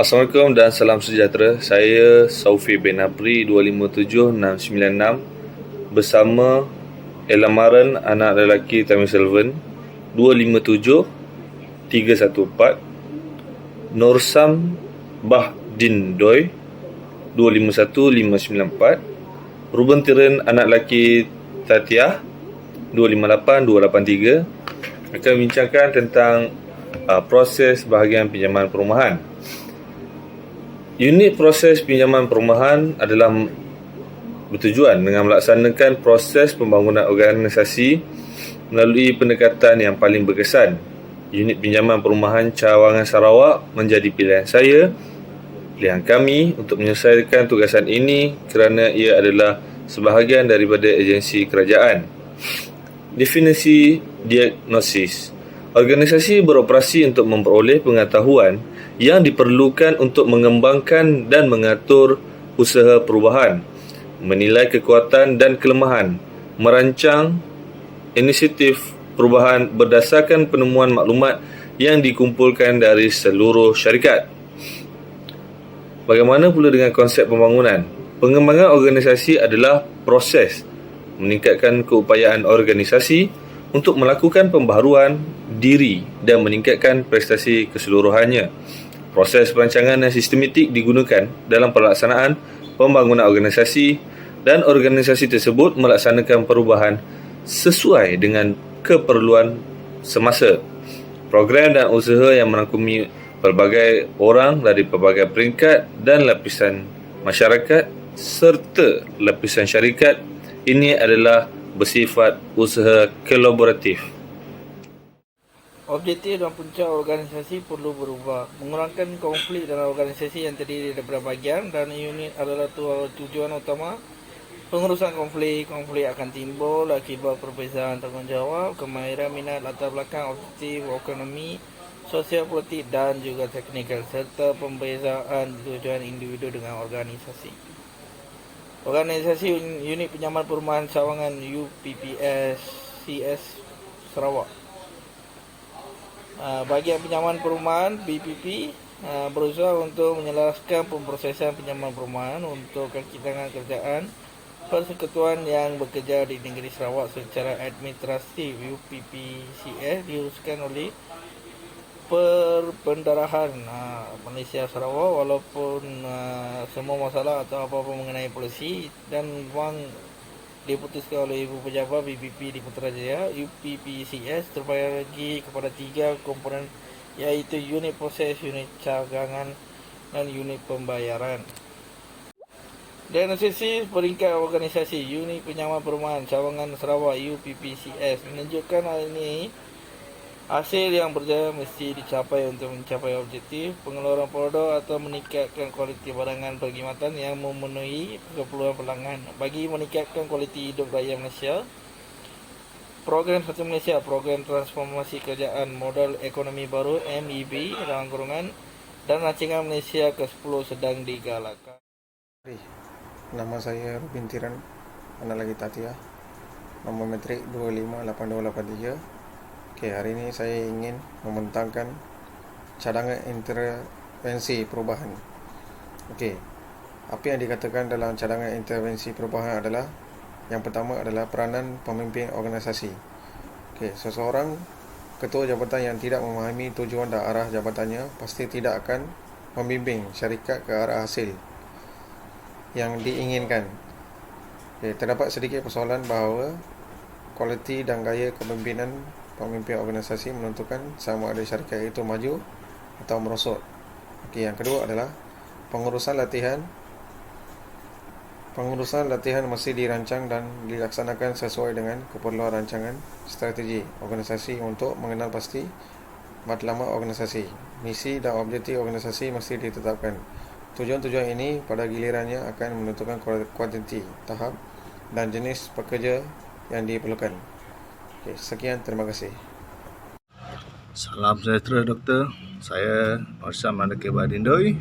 Assalamualaikum dan salam sejahtera. Saya Saufi bin Apri 257696 bersama Elamaran anak lelaki Tamiselvan 257314, Norsam Bahdin Doi 251594, Ruben Tiren anak lelaki Tatiah 258283 akan membincangkan tentang proses bahagian pinjaman perumahan. Unit proses pinjaman perumahan adalah bertujuan dengan melaksanakan proses pembangunan organisasi melalui pendekatan yang paling berkesan. Unit pinjaman perumahan Cawangan Sarawak menjadi pilihan saya, pilihan kami untuk menyelesaikan tugasan ini kerana ia adalah sebahagian daripada agensi kerajaan. Definisi diagnosis. Organisasi beroperasi untuk memperoleh pengetahuan yang diperlukan untuk mengembangkan dan mengatur usaha perubahan, menilai kekuatan dan kelemahan, merancang inisiatif perubahan berdasarkan penemuan maklumat yang dikumpulkan dari seluruh syarikat. Bagaimana pula dengan konsep pembangunan? Pengembangan organisasi adalah proses meningkatkan keupayaan organisasi untuk melakukan pembaharuan diri dan meningkatkan prestasi keseluruhannya. Proses perancangan yang sistematik digunakan dalam pelaksanaan pembangunan organisasi dan organisasi tersebut melaksanakan perubahan sesuai dengan keperluan semasa. Program dan usaha yang merangkumi pelbagai orang dari pelbagai peringkat dan lapisan masyarakat serta lapisan syarikat ini adalah bersifat usaha kolaboratif. Objektif dan punca organisasi perlu berubah. Mengurangkan konflik dalam organisasi yang terdiri daripada bahagian dan unit adalah tujuan utama. Pengurusan konflik akan timbul akibat perbezaan tanggungjawab, kemahiran minat, latar belakang, objektif, ekonomi, sosial, politik dan juga teknikal serta pembezaan tujuan individu dengan organisasi. Organisasi Unit Pinjaman Perumahan Cawangan UPPS CS Sarawak. Bahagian pinjaman perumahan BPP berusaha untuk menyelaraskan pemprosesan pinjaman perumahan untuk kaki tangan kerjaan persekutuan yang bekerja di negeri Sarawak secara administratif. UPPCS diuruskan oleh Perpendarahan Malaysia Sarawak walaupun semua masalah atau apa-apa mengenai polisi dan wang diputuskan oleh Ibu Pejabat BPP di Putrajaya. UPPCS terbagi kepada 3 komponen iaitu unit proses, unit cadangan dan unit pembayaran. Diagnosis peringkat organisasi Unit Pinjaman Perumahan Cawangan Sarawak UPPCS menunjukkan hal ini hasil yang berjaya mesti dicapai untuk mencapai objektif pengeluaran produk atau meningkatkan kualiti barangan perkhidmatan yang memenuhi keperluan pelanggan. Bagi meningkatkan kualiti hidup rakyat Malaysia, Program Satu Malaysia, Program Transformasi Kerajaan Modal Ekonomi Baru MEB dalam kurungan dan rancangan Malaysia ke-10 sedang digalakkan. Nama saya Ruben Tiren, anak lagi Tatiah, nombor metrik 258283. Hari ini saya ingin membentangkan cadangan intervensi perubahan. Apa yang dikatakan dalam cadangan intervensi perubahan adalah, yang pertama adalah peranan pemimpin organisasi. Seseorang ketua jabatan yang tidak memahami tujuan dan arah jabatannya pasti tidak akan membimbing syarikat ke arah hasil yang diinginkan. Terdapat sedikit persoalan bahawa kualiti dan gaya kepimpinan pemimpin organisasi menentukan sama ada syarikat itu maju atau merosot. Yang kedua adalah pengurusan latihan mesti dirancang dan dilaksanakan sesuai dengan keperluan rancangan strategi organisasi untuk mengenal pasti matlamat organisasi. Misi dan objektif organisasi mesti ditetapkan. Tujuan-tujuan ini pada gilirannya akan menentukan kuantiti, tahap dan jenis pekerja yang diperlukan. Sekian, terima kasih. Salam sejahtera doktor. Saya Norsam Bahdin Doi,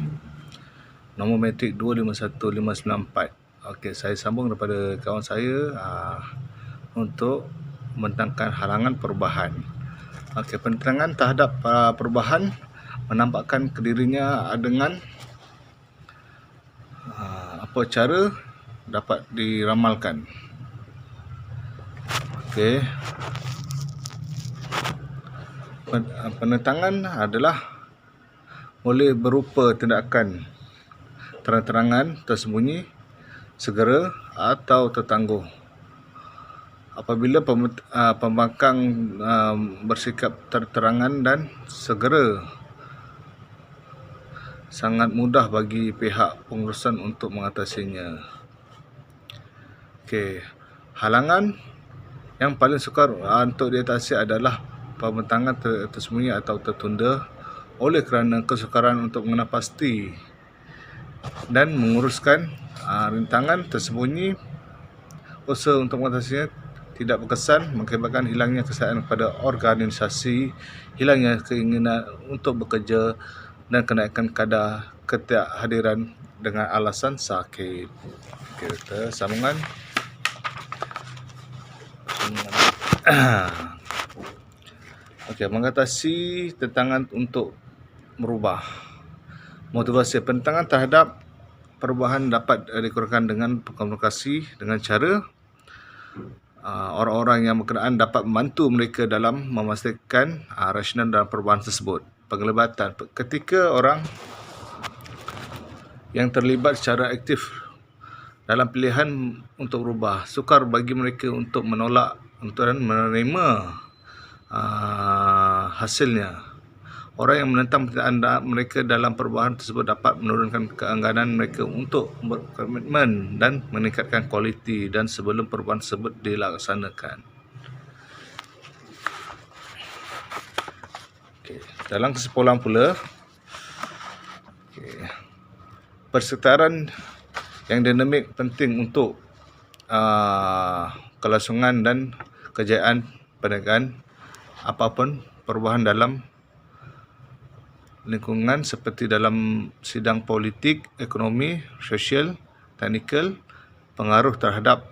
nombor metrik 251594. Saya sambung daripada kawan saya untuk membentangkan halangan perubahan. Penerangan terhadap perubahan menampakkan dirinya dengan apa cara dapat diramalkan. Okey. Penentangan adalah boleh berupa tindakan terang-terangan, tersembunyi, segera atau tertangguh. Apabila pembangkang bersikap terang-terangan dan segera, sangat mudah bagi pihak pengurusan untuk mengatasinya. Okey, halangan yang paling sukar untuk diatasi adalah pembentangan tersembunyi atau tertunda oleh kerana kesukaran untuk mengenal pasti dan menguruskan rintangan tersembunyi. Usaha untuk mengatasinya tidak berkesan, mengakibatkan hilangnya kesaksian kepada organisasi, hilangnya keinginan untuk bekerja dan kenaikan kadar ketidakhadiran dengan alasan sakit. Kita sambungan. Okey, mengatasi tentangan untuk merubah. Motivasi penentangan terhadap perubahan dapat dikurangkan dengan komunikasi dengan cara orang-orang yang berkenaan dapat membantu mereka dalam memastikan rasional dalam perubahan tersebut. Penglibatan. Ketika orang yang terlibat secara aktif dalam pilihan untuk berubah, sukar bagi mereka untuk menolak dan menerima hasilnya. Orang yang menentang perkataan mereka dalam perubahan tersebut dapat menurunkan keengganan mereka untuk berkomitmen dan meningkatkan kualiti dan sebelum perubahan tersebut dilaksanakan. Okay. Dalam kesimpulan pula, persekitaran yang dinamik penting untuk kelangsungan dan kejayaan perniagaan apapun perubahan dalam lingkungan seperti dalam sidang politik, ekonomi, sosial, teknikal, pengaruh terhadap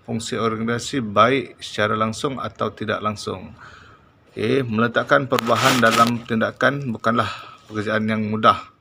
fungsi organisasi baik secara langsung atau tidak langsung. Meletakkan perubahan dalam tindakan bukanlah pekerjaan yang mudah.